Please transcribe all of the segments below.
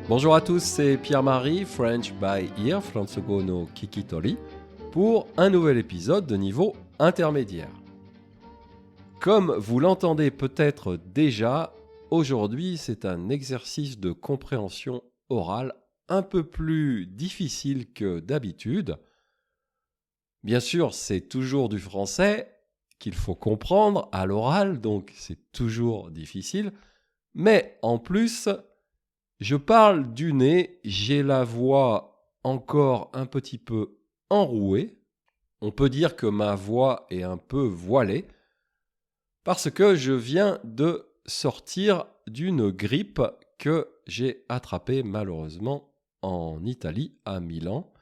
Bonjour à tous, c'est Pierre-Marie, French by Ear, Fransugo no Kikitori, pour un nouvel épisode de niveau intermédiaire. Comme vous l'entendez peut-être déjà, aujourd'hui c'est un exercice de compréhension orale un peu plus difficile que d'habitude. Bien sûr, c'est toujours du français qu'il faut comprendre à l'oral, donc c'est toujours difficile, mais en plus, je parle du nez, j'ai la voix encore un petit peu enrouée. On peut dire que ma voix est un peu voilée parce que je viens de sortir d'une grippe que j'ai attrapée malheureusement en Italie, à Milan,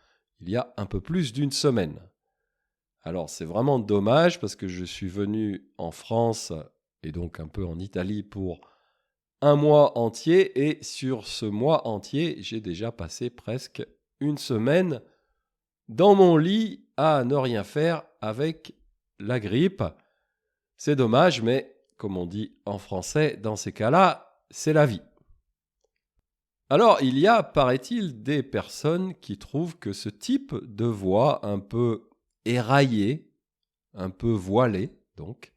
il y a un peu plus d'une semaine. Alors c'est vraiment dommage parce que je suis venu en France et donc un peu en Italie pour un mois entier et sur ce mois entier, j'ai déjà passé presque une semaine dans mon lit à ne rien faire avec la grippe. C'est dommage, mais comme on dit en français, dans ces cas-là, c'est la vie. Alors, il y a, paraît-il, des personnes qui trouvent que ce type de voix un peu éraillée, un peu voilée, donc,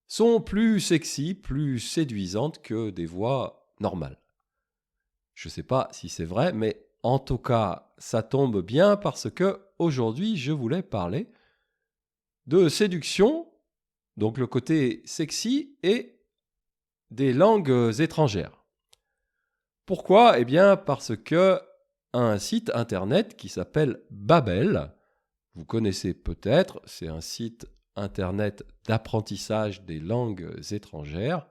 sont plus sexy, plus séduisantes que des voix normales. Je ne sais pas si c'est vrai, mais en tout cas, ça tombe bien parce que aujourd'hui, je voulais parler de séduction, donc le côté sexy, et des langues étrangères. Pourquoi ? Eh bien, parce que un site internet qui s'appelle Babel, vous connaissez peut-être, c'est un site internet d'apprentissage des langues étrangères,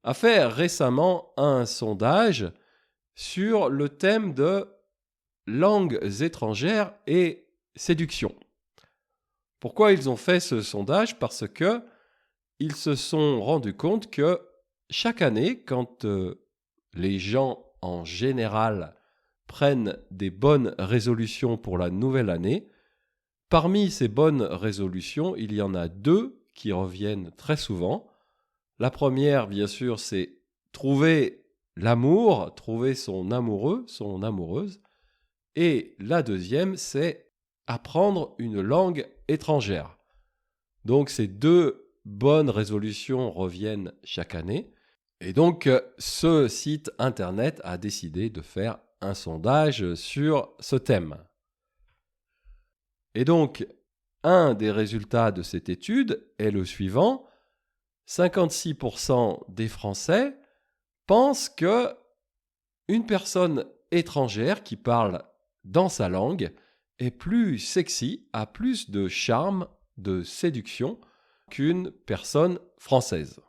a fait récemment un sondage sur le thème de langues étrangères et séduction. Pourquoi ils ont fait ce sondage ? Parce que ils se sont rendus compte que chaque année, quand les gens en général prennent des bonnes résolutions pour la nouvelle année, parmi ces bonnes résolutions, il y en a deux qui reviennent très souvent. La première, bien sûr, c'est trouver l'amour, trouver son amoureux, son amoureuse. Et la deuxième, c'est apprendre une langue étrangère. Donc ces deux bonnes résolutions reviennent chaque année. Et donc ce site internet a décidé de faire un sondage sur ce thème. Et donc, un des résultats de cette étude est le suivant. 56% des Français pensent que une personne étrangère qui parle dans sa langue est plus sexy, a plus de charme, de séduction qu'une personne française.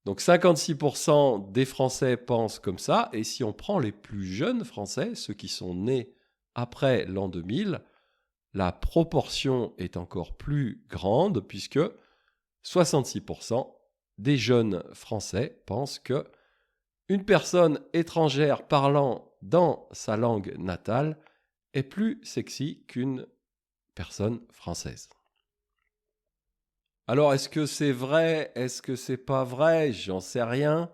Donc 56% des Français pensent comme ça, et si on prend les plus jeunes Français, ceux qui sont nés après l'an 2000, la proportion est encore plus grande puisque 66% des jeunes Français pensent que une personne étrangère parlant dans sa langue natale est plus sexy qu'une personne française. Alors, est-ce que c'est vrai ? Est-ce que c'est pas vrai ? J'en sais rien.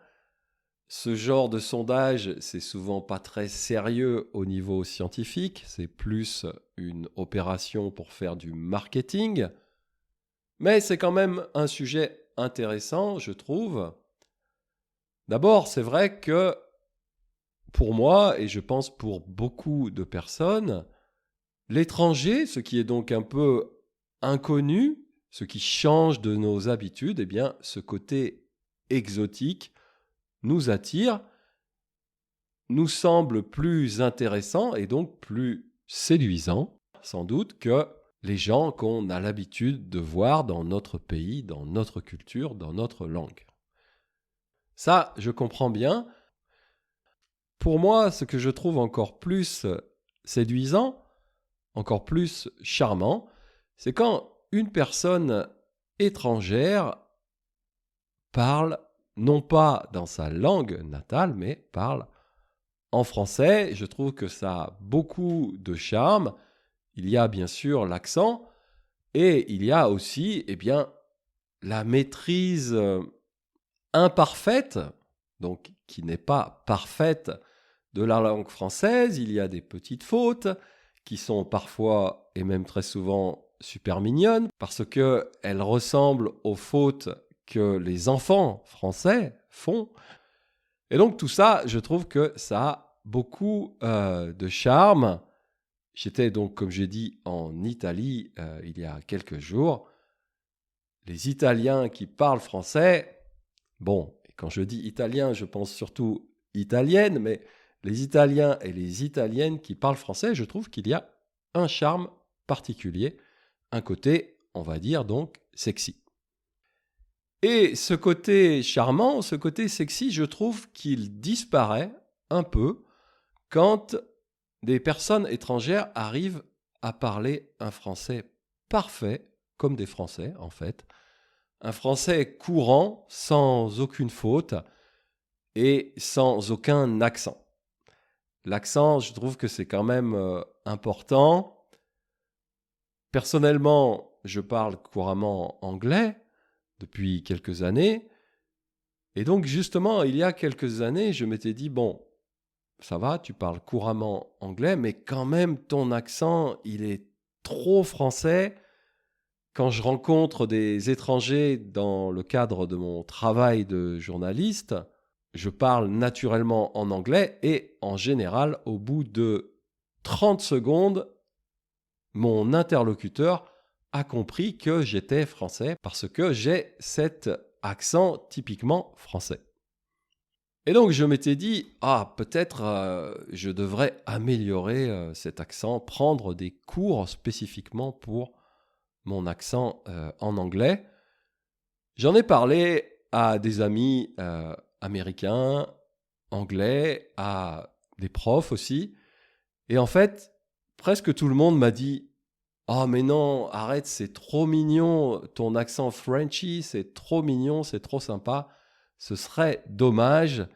Ce genre de sondage, c'est souvent pas très sérieux au niveau scientifique. C'est plus une opération pour faire du marketing. Mais c'est quand même un sujet intéressant, je trouve. D'abord, c'est vrai que pour moi, et je pense pour beaucoup de personnes, l'étranger, ce qui est donc un peu inconnu, ce qui change de nos habitudes, eh bien, ce côté exotique nous attire, nous semble plus intéressant et donc plus séduisant, sans doute, que les gens qu'on a l'habitude de voir dans notre pays, dans notre culture, dans notre langue. Ça, je comprends bien. Pour moi, ce que je trouve encore plus séduisant, encore plus charmant, c'est quand une personne étrangère parle non pas dans sa langue natale, mais parle en français. Je trouve que ça a beaucoup de charme. Il y a bien sûr l'accent et il y a aussi la maîtrise imparfaite, donc qui n'est pas parfaite de la langue française. Il y a des petites fautes qui sont parfois, et même très souvent, super mignonnes, parce qu'elles ressemblent aux fautes que les enfants français font. Et donc tout ça, je trouve que ça a beaucoup de charme. J'étais donc, comme j'ai dit, en Italie il y a quelques jours. Les Italiens qui parlent français, bon, et quand je dis italien, je pense surtout italienne, mais les Italiens et les Italiennes qui parlent français, je trouve qu'il y a un charme particulier, un côté, on va dire donc, sexy. Et ce côté charmant, ce côté sexy, je trouve qu'il disparaît un peu quand des personnes étrangères arrivent à parler un français parfait, comme des Français en fait, un français courant, sans aucune faute et sans aucun accent. L'accent, je trouve que c'est quand même important. Personnellement, je parle couramment anglais depuis quelques années. Et donc, justement, il y a quelques années, je m'étais dit, bon, ça va, tu parles couramment anglais, mais quand même, ton accent, il est trop français. Quand je rencontre des étrangers dans le cadre de mon travail de journaliste, je parle naturellement en anglais et en général, au bout de 30 secondes, mon interlocuteur a compris que j'étais français parce que j'ai cet accent typiquement français. Et donc je m'étais dit, peut-être je devrais améliorer cet accent, prendre des cours spécifiquement pour mon accent en anglais. J'en ai parlé à des amis américains, anglais, à des profs aussi. Et en fait, presque tout le monde m'a dit « Oh mais non, arrête, c'est trop mignon, ton accent Frenchy, c'est trop mignon, c'est trop sympa. Ce serait dommage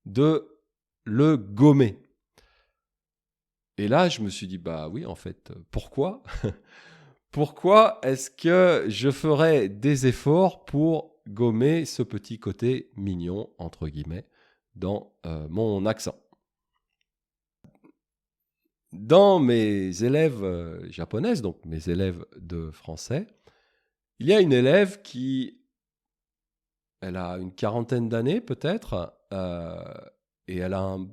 de le gommer. » Et là, je me suis dit « Bah oui, en fait, pourquoi ? Pourquoi est-ce que je ferais des efforts pour gommer ce petit côté mignon, entre guillemets, dans mon accent ?» Dans mes élèves japonaises, donc mes élèves de français, il y a une élève elle a une quarantaine d'années peut-être, et elle a un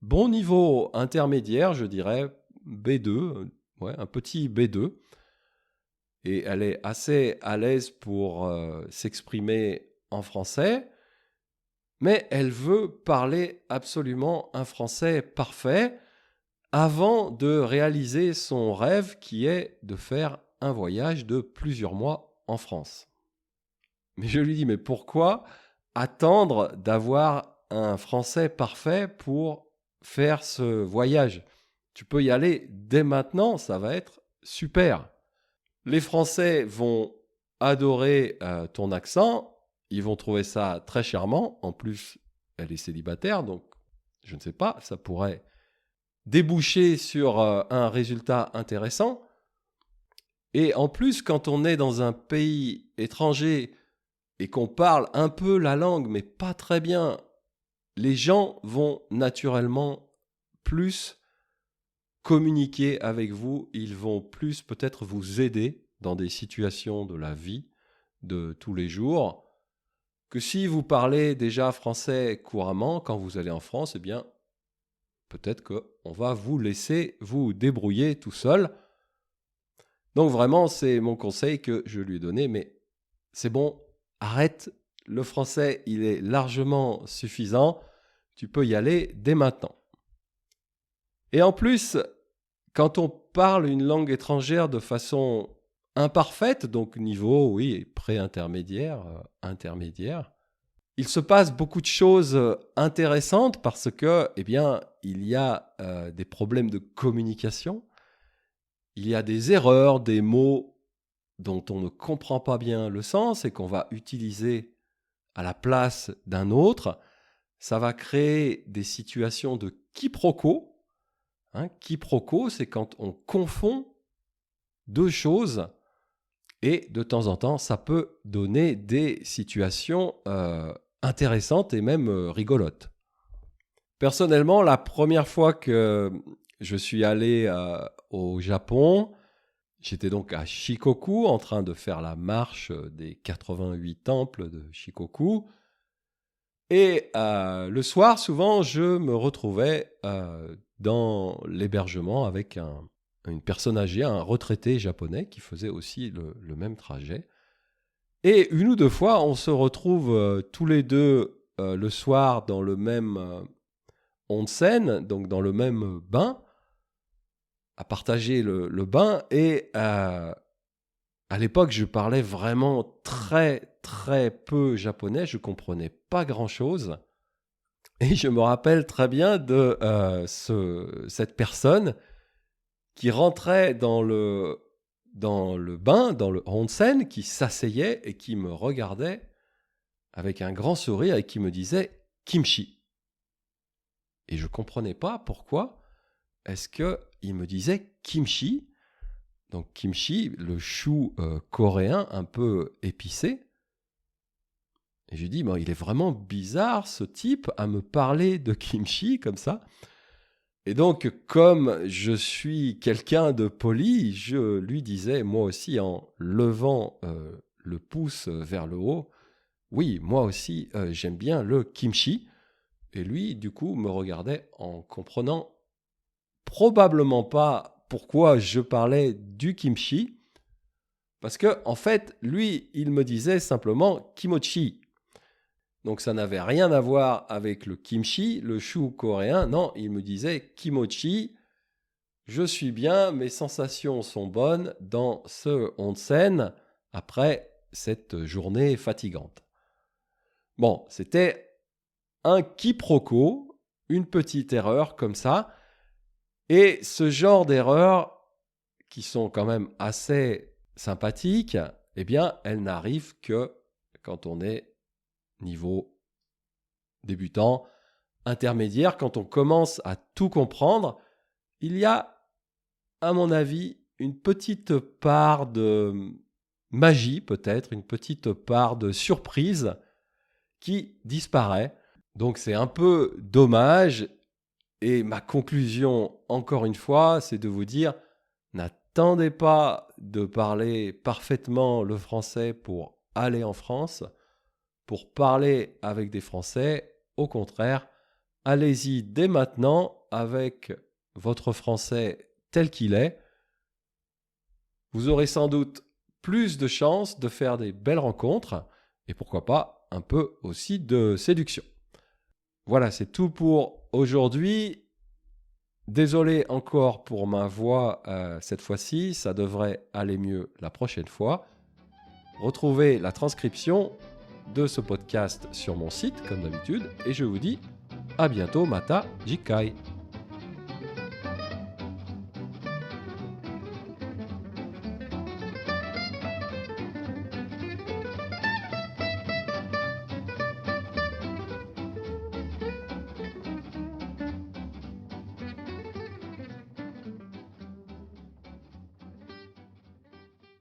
bon niveau intermédiaire, je dirais B2, ouais, un petit B2. Et elle est assez à l'aise pour s'exprimer en français, mais elle veut parler absolument un français parfait avant de réaliser son rêve qui est de faire un voyage de plusieurs mois en France. Mais je lui dis, mais pourquoi attendre d'avoir un français parfait pour faire ce voyage ? Tu peux y aller dès maintenant, ça va être super. Les Français vont adorer ton accent, ils vont trouver ça très charmant. En plus, elle est célibataire, donc je ne sais pas, ça pourrait déboucher sur un résultat intéressant. Et en plus, quand on est dans un pays étranger et qu'on parle un peu la langue, mais pas très bien, les gens vont naturellement plus communiquer avec vous, ils vont plus peut-être vous aider dans des situations de la vie de tous les jours, que si vous parlez déjà français couramment, quand vous allez en France, eh bien, peut-être qu'on va vous laisser vous débrouiller tout seul. Donc vraiment, c'est mon conseil que je lui ai donné, mais c'est bon, arrête, le français, il est largement suffisant, tu peux y aller dès maintenant. Et en plus, quand on parle une langue étrangère de façon imparfaite, donc niveau, oui, pré-intermédiaire, intermédiaire, il se passe beaucoup de choses intéressantes parce que, eh bien, il y a des problèmes de communication, il y a des erreurs, des mots dont on ne comprend pas bien le sens et qu'on va utiliser à la place d'un autre. Ça va créer des situations de quiproquo. Quiproquo, c'est quand on confond deux choses et de temps en temps, ça peut donner des situations intéressantes et même rigolotes. Personnellement, la première fois que je suis allé au Japon, j'étais donc à Shikoku en train de faire la marche des 88 temples de Shikoku. Et le soir, souvent, je me retrouvais dans l'hébergement avec une personne âgée, un retraité japonais qui faisait aussi le même trajet. Et une ou deux fois, on se retrouve tous les deux le soir dans le même onsen, donc dans le même bain, à partager le bain. Et à l'époque, je parlais vraiment très, très peu japonais. Je comprenais pas grand-chose. Et je me rappelle très bien de cette personne qui rentrait dans le bain, dans le onsen, qui s'asseyait et qui me regardait avec un grand sourire et qui me disait « kimchi ». Et je ne comprenais pas pourquoi est-ce qu'il me disait « kimchi ». Donc kimchi, le chou coréen un peu épicé. Et je lui dis, il est vraiment bizarre ce type à me parler de kimchi comme ça. Et donc, comme je suis quelqu'un de poli, je lui disais, moi aussi, en levant le pouce vers le haut, oui, moi aussi, j'aime bien le kimchi. Et lui, du coup, me regardait en comprenant probablement pas pourquoi je parlais du kimchi. Parce que, en fait, lui, il me disait simplement kimochi. Donc ça n'avait rien à voir avec le kimchi, le chou coréen. Non, il me disait kimochi. Je suis bien, mes sensations sont bonnes dans ce onsen après cette journée fatigante. Bon, c'était un quiproquo, une petite erreur comme ça. Et ce genre d'erreurs, qui sont quand même assez sympathiques, eh bien, elles n'arrivent que quand on est niveau débutant, intermédiaire. Quand on commence à tout comprendre, il y a, à mon avis, une petite part de magie, peut-être, une petite part de surprise qui disparaît. Donc c'est un peu dommage. Et ma conclusion, encore une fois, c'est de vous dire, n'attendez pas de parler parfaitement le français pour aller en France, pour parler avec des Français. Au contraire, allez-y dès maintenant avec votre français tel qu'il est. Vous aurez sans doute plus de chances de faire des belles rencontres et pourquoi pas un peu aussi de séduction. Voilà, c'est tout pour aujourd'hui. Désolé encore pour ma voix cette fois-ci, ça devrait aller mieux la prochaine fois. Retrouvez la transcription de ce podcast sur mon site, comme d'habitude, et je vous dis à bientôt, Mata Jikai.